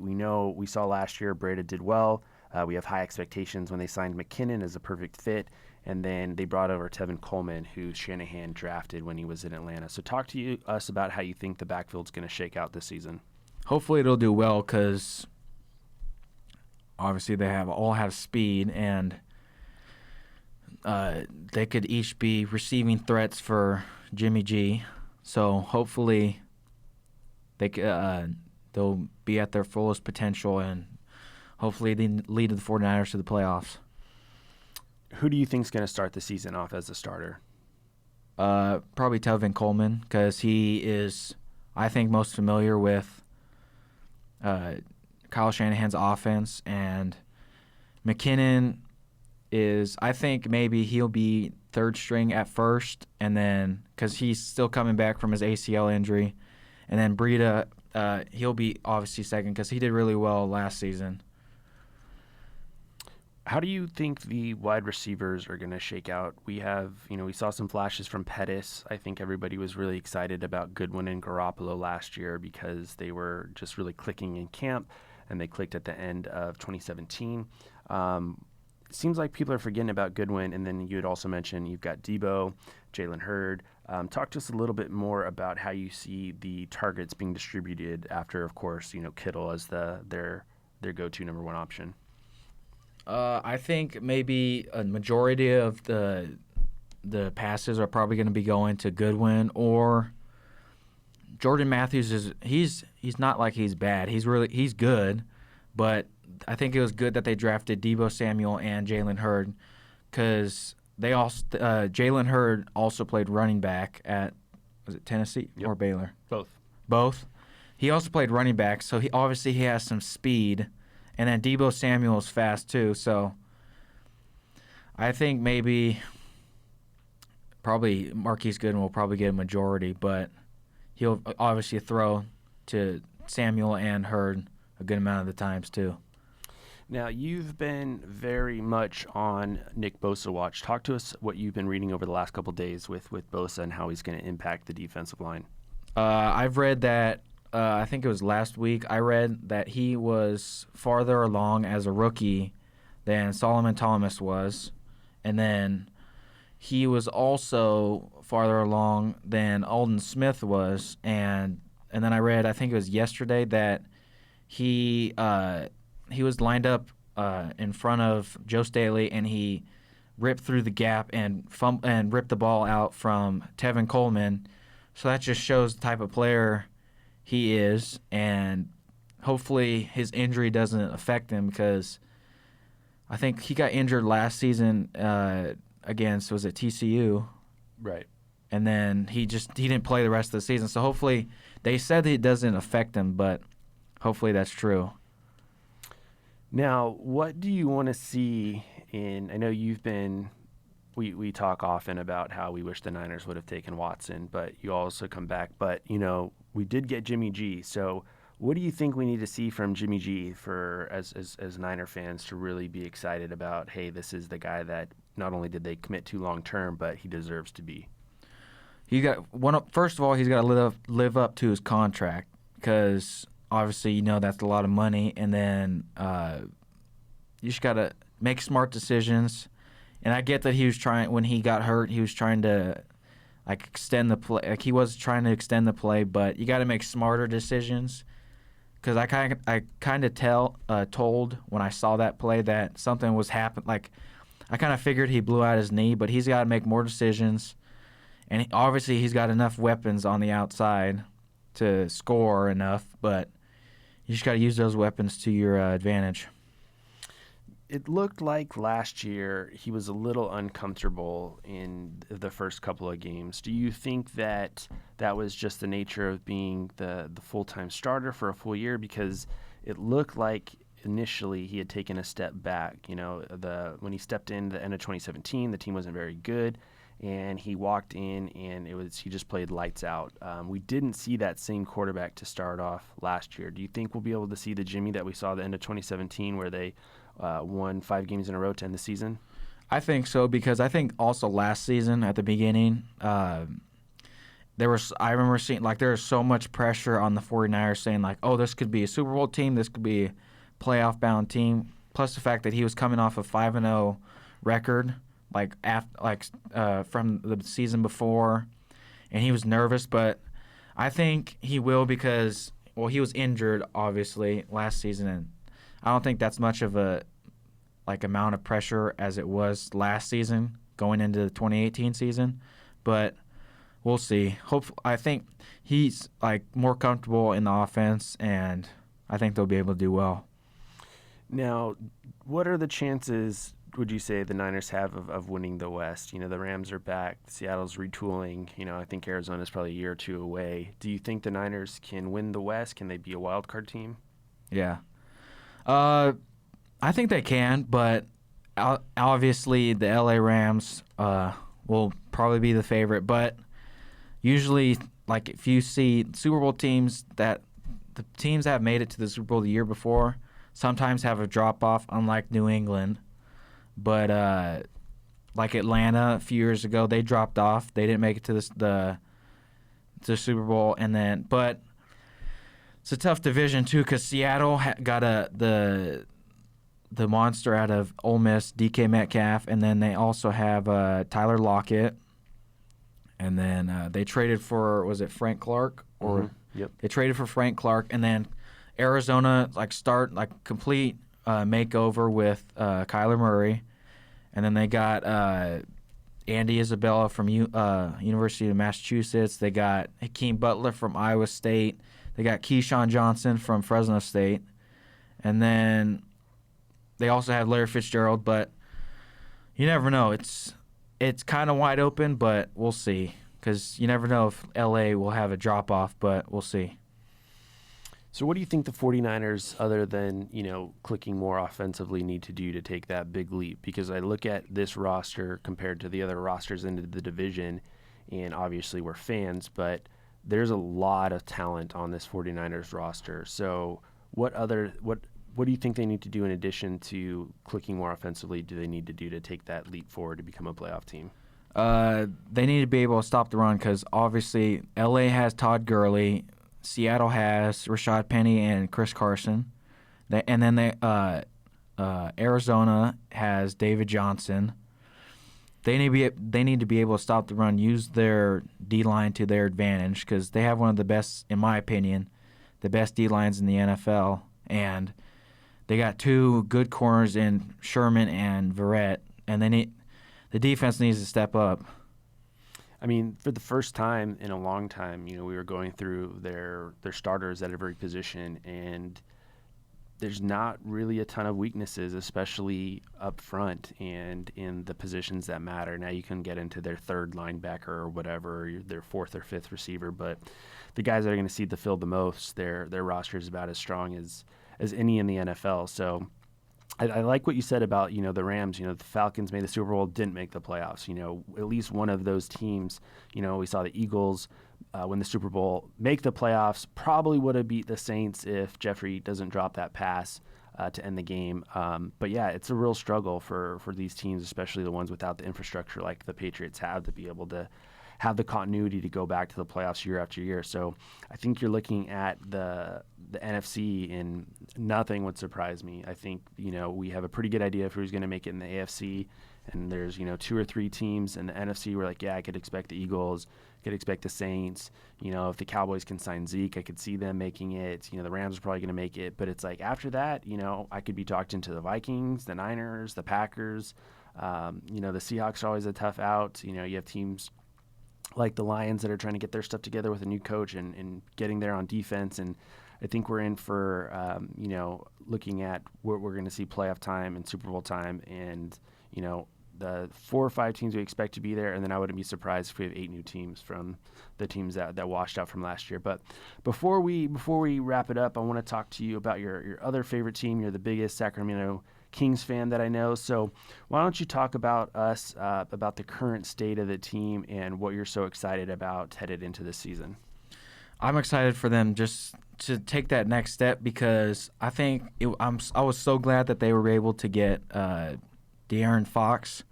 saw last year Breida did well. We have high expectations when they signed McKinnon as a perfect fit, and then they brought over Tevin Coleman, who Shanahan drafted when he was in Atlanta. So talk to us about how you think the backfield's going to shake out this season. Hopefully it'll do well because obviously they all have speed, and they could each be receiving threats for Jimmy G. So hopefully they'll be at their fullest potential, and hopefully they lead the 49ers to the playoffs. Who do you think is going to start the season off as a starter? Probably Tevin Coleman, because he is, I think, most familiar with Kyle Shanahan's offense, and McKinnon is, I think maybe he'll be third string at first, and then because he's still coming back from his ACL injury, and then Breida, he'll be obviously second because he did really well last season. How do you think the wide receivers are going to shake out? We saw some flashes from Pettis. I think everybody was really excited about Goodwin and Garoppolo last year because they were just really clicking in camp. and they clicked at the end of 2017. Seems like people are forgetting about Goodwin, and then you had also mentioned you've got Debo, Jalen Hurd. Talk to us a little bit more about how you see the targets being distributed after, of course, Kittle as their go-to number one option. I think maybe a majority of the passes are probably going to be going to Goodwin, or Jordan Matthews he's not like he's bad. He's good, but I think it was good that they drafted Debo Samuel and Jalen Hurd, because they also Jalen Hurd also played running back at, was it Tennessee or Baylor? Both. He also played running back, so he has some speed, and then Debo Samuel is fast too. So I think probably Marquise Goodwin will probably get a majority, but he'll obviously throw to Samuel and Hurd a good amount of the times too. Now, you've been very much on Nick Bosa watch. Talk to us what you've been reading over the last couple of days with Bosa and how he's going to impact the defensive line. I've read that, I think it was last week, I read that he was farther along as a rookie than Solomon Thomas was, and then he was also farther along than Alden Smith was, and then I read, I think it was yesterday, that he was lined up in front of Joe Staley, and he ripped through the gap and ripped the ball out from Tevin Coleman. So that just shows the type of player he is, and hopefully his injury doesn't affect him, because I think he got injured last season against, was it TCU? Right. And then he didn't play the rest of the season. So hopefully, they said that it doesn't affect him, but hopefully that's true. Now, what do you want to see I know you've been, we talk often about how we wish the Niners would have taken Watson, but you also come back. But, we did get Jimmy G. So what do you think we need to see from Jimmy G as Niner fans to really be excited about, hey, this is the guy that not only did they commit to long term, but he deserves to be? First of all, he's got to live up to his contract, because obviously, that's a lot of money, and then you just got to make smart decisions. And I get that when he got hurt, he was trying to extend the play. He was trying to extend the play, but you got to make smarter decisions. Because I kind of told when I saw that play that something was happening. I kind of figured he blew out his knee, but he's got to make more decisions. And obviously, he's got enough weapons on the outside to score enough, but you just got to use those weapons to your advantage. It looked like last year he was a little uncomfortable in the first couple of games. Do you think that was just the nature of being the full-time starter for a full year? Because it looked like initially he had taken a step back. When he stepped in the end of 2017, the team wasn't very good, and he walked in and he just played lights out. We didn't see that same quarterback to start off last year. Do you think we'll be able to see the Jimmy that we saw at the end of 2017 where they won 5 games in a row to end the season? I think so, because I think also last season at the beginning, I remember seeing there was so much pressure on the 49ers saying this could be a Super Bowl team, this could be a playoff bound team, plus the fact that he was coming off a 5-0 record from the season before, and he was nervous, but I think he will, because he was injured obviously last season, and I don't think that's much of a amount of pressure as it was last season going into the 2018 season, but we'll see. I think he's more comfortable in the offense, and I think they'll be able to do well. Now, what are the chances, would you say, the Niners have of winning the West? The Rams are back, Seattle's retooling. I think Arizona's probably a year or two away. Do you think the Niners can win the West? Can they be a wild card team? Yeah. I think they can, but obviously the LA Rams will probably be the favorite. But usually, if you see Super Bowl teams, that the teams that have made it to the Super Bowl the year before sometimes have a drop-off, unlike New England. But Atlanta a few years ago, they dropped off. They didn't make it to the Super Bowl, but It's a tough division too, because Seattle got the monster out of Ole Miss, DK Metcalf, and then they also have Tyler Lockett, and then they traded for, was it Frank Clark? Or Yep. They traded for Frank Clark, and then Arizona complete makeover with Kyler Murray, and then they got Andy Isabella from University of Massachusetts. They got Hakeem Butler from Iowa State. They got Keyshawn Johnson from Fresno State, and then they also have Larry Fitzgerald. But you never know. It's kind of wide open, but we'll see, because you never know if LA will have a drop off, but we'll see. So what do you think the 49ers, other than, clicking more offensively, need to do to take that big leap? Because I look at this roster compared to the other rosters in the division, and obviously we're fans, but there's a lot of talent on this 49ers roster. So what do you think they need to do in addition to clicking more offensively, do they need to do to take that leap forward to become a playoff team? They need to be able to stop the run, because obviously LA has Todd Gurley, Seattle has Rashad Penny and Chris Carson, and then Arizona has David Johnson. They need to be able to stop the run, use their D-line to their advantage, because they have one of the best, in my opinion, the best D-lines in the NFL, and they got two good corners in Sherman and Verrett, and the defense needs to step up. I mean, for the first time in a long time, we were going through their starters at every position, and there's not really a ton of weaknesses, especially up front and in the positions that matter. Now you can get into their third linebacker or whatever, or their fourth or fifth receiver, but the guys that are going to see the field the most, their roster is about as strong as any in the NFL. So I like what you said about, the Rams. The Falcons made the Super Bowl, didn't make the playoffs. At least one of those teams, we saw the Eagles win the Super Bowl, make the playoffs, probably would have beat the Saints if Jeffrey doesn't drop that pass to end the game. But, yeah, it's a real struggle for these teams, especially the ones without the infrastructure like the Patriots have, to be able to have the continuity to go back to the playoffs year after year. So I think you're looking at the NFC, and nothing would surprise me. I think, we have a pretty good idea of who's going to make it in the AFC, and there's, 2 or 3 teams in the NFC where, I could expect the Eagles, could expect the Saints. If the Cowboys can sign Zeke, I could see them making it. The Rams are probably going to make it. But it's after that, I could be talked into the Vikings, the Niners, the Packers. The Seahawks are always a tough out. You have teams like the Lions that are trying to get their stuff together with a new coach and getting there on defense. And I think we're in for, looking at where we're going to see playoff time and Super Bowl time, and, the 4 or 5 teams we expect to be there. And then I wouldn't be surprised if we have 8 new teams from the teams that washed out from last year. But before we wrap it up, I want to talk to you about your other favorite team. You're the biggest Sacramento Kings fan that I know. So why don't you talk about us, about the current state of the team and what you're so excited about headed into this season? I'm excited for them just to take that next step, because I think I was so glad that they were able to get De'Aaron Fox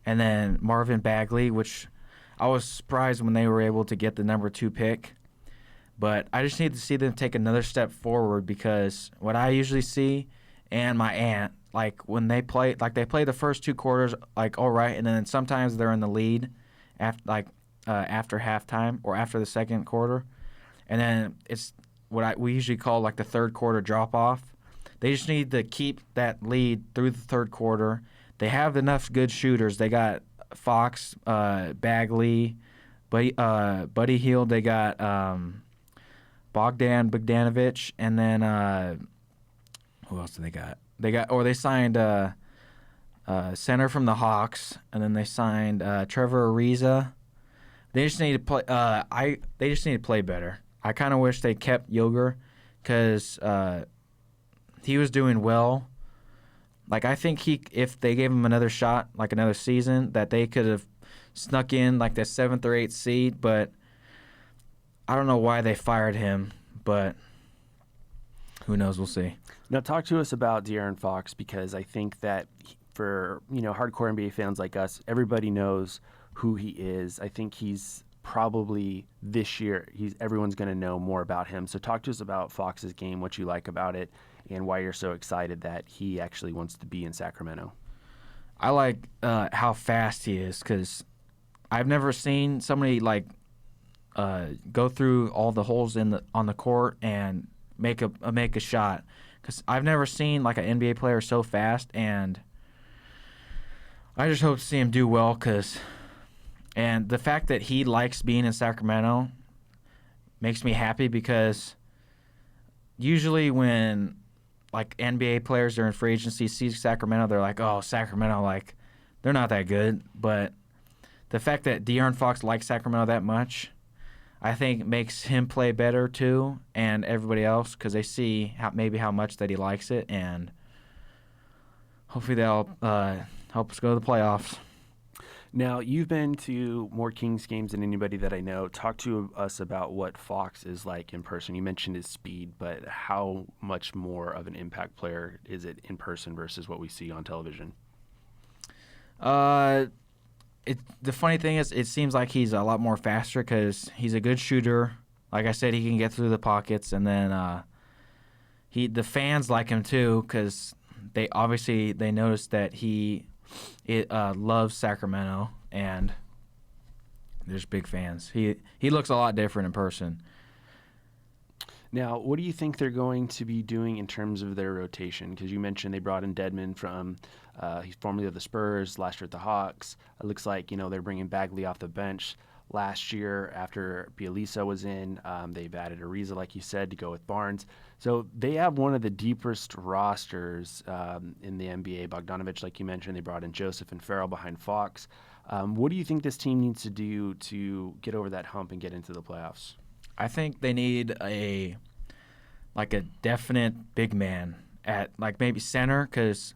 and then Marvin Bagley, which I was surprised when they were able to get the number 2 pick. But I just need to see them take another step forward, because what I usually see, and my aunt, when they play, they play the first 2 quarters, all right, and then sometimes they're in the lead after halftime or after the second quarter. And then it's what we usually call the third quarter drop-off. They just need to keep that lead through the third quarter. They have enough good shooters. They got Fox, Bagley, Buddy Hield. They got Bogdanovich, and then who else do they got? They signed center from the Hawks, and then they signed Trevor Ariza. They just need to play. They just need to play better. I kind of wish they kept Yoger, because he was doing well. I think if they gave him another shot, another season, that they could have snuck in the 7th or 8th seed. But I don't know why they fired him, but who knows? We'll see. Now, talk to us about De'Aaron Fox, because I think that for hardcore NBA fans like us, everybody knows who he is. I think he's probably this year everyone's going to know more about him. So talk to us about Fox's game, what you like about it, and why you're so excited that he actually wants to be in Sacramento. I like how fast he is because I've never seen somebody like go through all the holes on the court and make a shot. Because I've never seen like an NBA player so fast, and I just hope to see him do well. And the fact that he likes being in Sacramento makes me happy because usually when like NBA players are in free agency see Sacramento, they're like, oh, Sacramento, like they're not that good. But the fact that De'Aaron Fox likes Sacramento that much, I think makes him play better too, and everybody else, because they see how much that he likes it, and hopefully they'll help us go to the playoffs. Now, you've been to more Kings games than anybody that I know. Talk to us about what Fox is like in person. You mentioned his speed, but how much more of an impact player is it in person versus what we see on television? The funny thing is, it seems like he's a lot more faster because he's a good shooter. Like I said, he can get through the pockets, and then the fans like him too because they notice that he loves Sacramento, and there's big fans. He looks a lot different in person. Now, what do you think they're going to be doing in terms of their rotation? Because you mentioned they brought in Dedmon from he's formerly of the Spurs, last year at the Hawks. It looks like they're bringing Bagley off the bench. Last year, after Bielisa was in, they've added Ariza, like you said, to go with Barnes. So they have one of the deepest rosters in the NBA. Bogdanovich, like you mentioned, they brought in Joseph and Farrell behind Fox. What do you think this team needs to do to get over that hump and get into the playoffs? I think they need a definite big man at like maybe center, because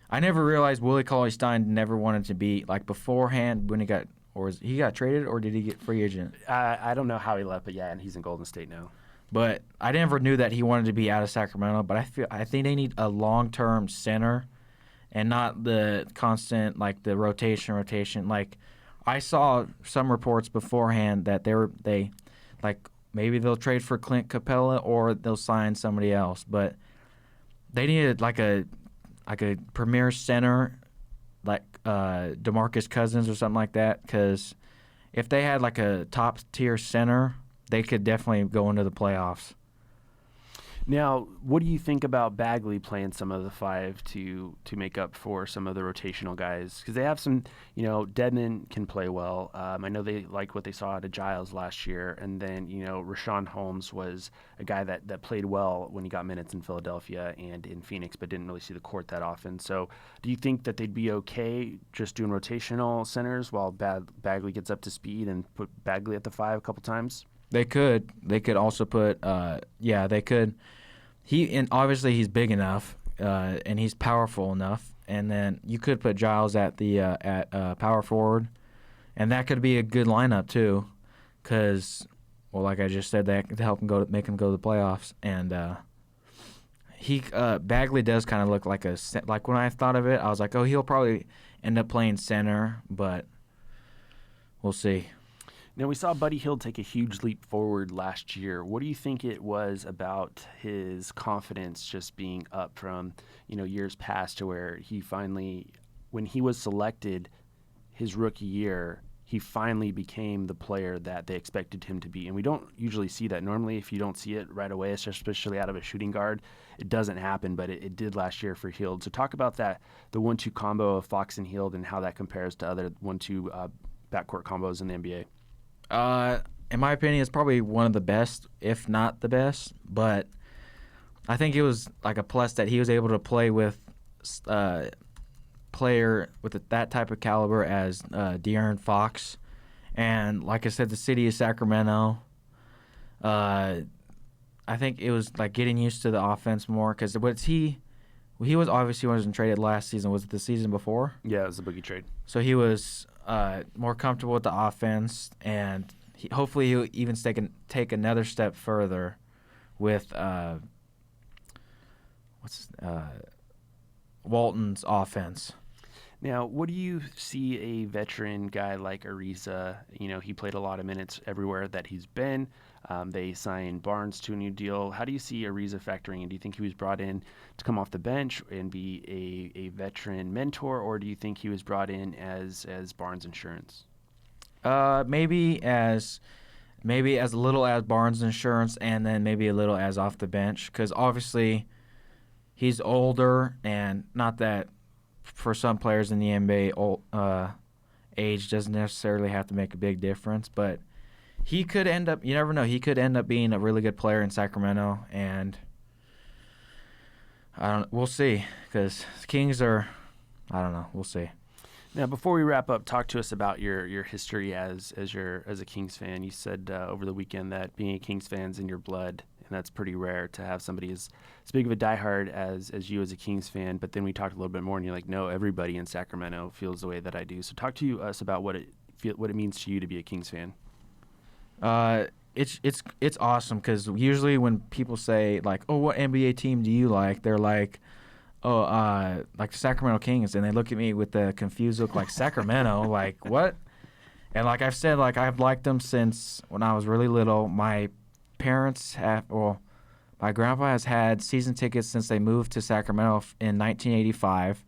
I never realized Willie Cauley-Stein never wanted to be like beforehand when he got traded, or did he get free agent? I don't know how he left, but yeah, and he's in Golden State now. But I never knew that he wanted to be out of Sacramento. But I think they need a long-term center, and not the constant like the rotation. Like I saw some reports beforehand that they like maybe they'll trade for Clint Capella or they'll sign somebody else. But they needed like a premier center, like DeMarcus Cousins or something like that, because if they had like a top-tier center, they could definitely go into the playoffs. Now, what do you think about Bagley playing some of the five to make up for some of the rotational guys? Because they have some, Dedmon can play well. I know they like what they saw out of Giles last year. And then, Rashawn Holmes was a guy that played well when he got minutes in Philadelphia and in Phoenix, but didn't really see the court that often. So do you think that they'd be okay just doing rotational centers while Bagley gets up to speed and put Bagley at the five a couple times? They could. They could also put, they could. And obviously he's big enough, and he's powerful enough. And then you could put Giles at power forward, and that could be a good lineup too, because, well, like I just said, that could help him make him go to the playoffs. And Bagley does kind of look like when I thought of it, I was like, oh, he'll probably end up playing center, but we'll see. Now, we saw Buddy Hield take a huge leap forward last year. What do you think it was about his confidence just being up from, years past, to where he finally, when he was selected his rookie year, he finally became the player that they expected him to be? And we don't usually see that. Normally, if you don't see it right away, especially out of a shooting guard, it doesn't happen, but it did last year for Hield. So talk about that, the 1-2 combo of Fox and Hield, and how that compares to other 1-2 backcourt combos in the NBA. In my opinion, it's probably one of the best, if not the best. But I think it was like a plus that he was able to play with player with that type of caliber as De'Aaron Fox. And like I said, the city of Sacramento, I think it was like getting used to the offense more, because he wasn't traded last season. Was it the season before? Yeah, it was the Boogie trade. So he was more comfortable with the offense, and hopefully he'll even take another step further with Walton's offense. Now, what do you see a veteran guy like Ariza? He played a lot of minutes everywhere that he's been. They signed Barnes to a new deal. How do you see Ariza factoring in? Do you think he was brought in to come off the bench and be a veteran mentor, or do you think he was brought in as Barnes' insurance? Maybe as little as Barnes insurance, and then maybe a little as off the bench, because obviously he's older, and not that for some players in the NBA, age doesn't necessarily have to make a big difference, but he could end up, you never know, he could end up being a really good player in Sacramento, and we'll see, because the Kings are, I don't know, we'll see. Now, before we wrap up, talk to us about your history as a Kings fan. You said over the weekend that being a Kings fan's in your blood, and that's pretty rare to have somebody as big of a diehard as you as a Kings fan. But then we talked a little bit more, and you're like, no, everybody in Sacramento feels the way that I do. So talk to us about what it means to you to be a Kings fan. It's awesome, because usually when people say, like, oh, what NBA team do you like? They're like, oh, like the Sacramento Kings, and they look at me with the confused look, like, Sacramento, like, what? And like I've said, like, I've liked them since when I was really little. My grandpa has had season tickets since they moved to Sacramento in 1985,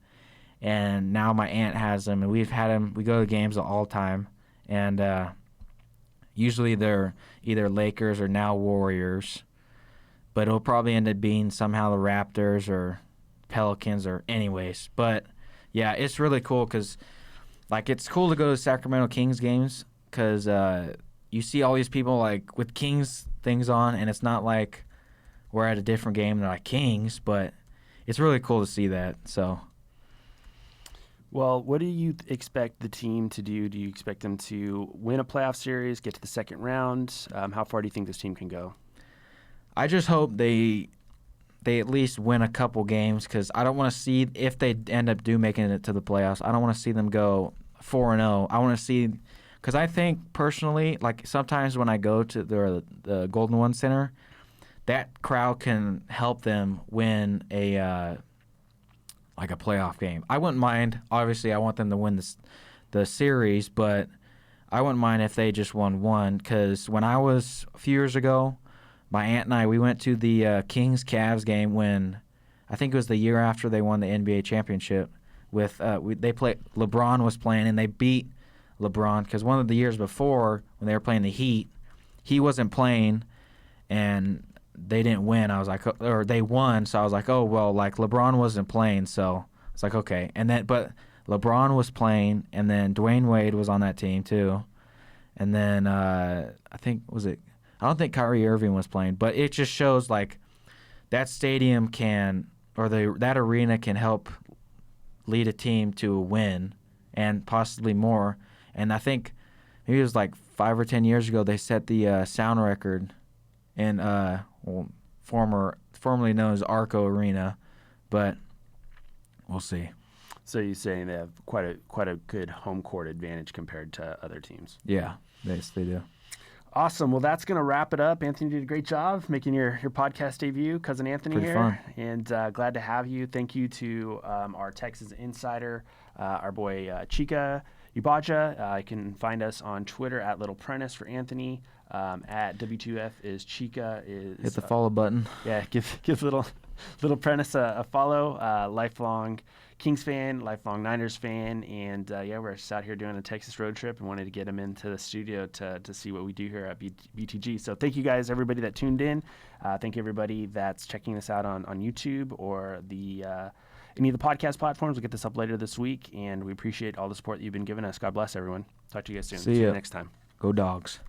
and now my aunt has them, and we've had them. We go to games all the time, and usually they're either Lakers or now Warriors, but it'll probably end up being somehow the Raptors or Pelicans or anyways. But yeah, it's really cool, because like it's cool to go to Sacramento Kings games, because you see all these people like with Kings things on, and it's not like we're at a different game and they're like Kings, but it's really cool to see that. So well, what do you expect the team to do? Do you expect them to win a playoff series, get to the second round? How far do you think this team can go? I just hope they at least win a couple games, because I don't want to see, if they end up making it to the playoffs, I don't want to see them go 4-0. I want to see, because I think personally, like sometimes when I go to the Golden One Center, that crowd can help them win a playoff game. I wouldn't mind. Obviously, I want them to win the series, but I wouldn't mind if they just won one, because when I was a few years ago, my aunt and I, we went to the Kings-Cavs game when I think it was the year after they won the NBA championship. They played, LeBron was playing, and they beat LeBron, because one of the years before when they were playing the Heat, he wasn't playing, and they didn't win. I was like, or they won, so I was like, oh well, like LeBron wasn't playing, so it's like okay. And then, but LeBron was playing, and then Dwayne Wade was on that team too, and then I don't think Kyrie Irving was playing, but it just shows like that stadium that arena can help lead a team to a win and possibly more. And I think maybe it was like 5 or 10 years ago they set the sound record in formerly known as Arco Arena, but we'll see. So you're saying they have quite a good home court advantage compared to other teams? Yeah, they do. Awesome. Well, that's going to wrap it up. Anthony did a great job making your podcast debut. Cousin Anthony Pretty here. Fun. And glad to have you. Thank you to our Texans Insider, our boy Chika Ugboajah. You can find us on Twitter at Little Prentice for Anthony. At W2F is Chika. Hit the follow button. Yeah, give Little Prentice a follow. Lifelong Kings fan, lifelong Niners fan, and we're just out here doing a Texas road trip and wanted to get him into the studio to see what we do here at BtG. So thank you guys, everybody that tuned in. Thank you, everybody that's checking this out on YouTube or any of the podcast platforms. We'll get this up later this week, and we appreciate all the support that you've been giving us. God bless everyone. Talk to you guys soon. See you next time. Go Dogs.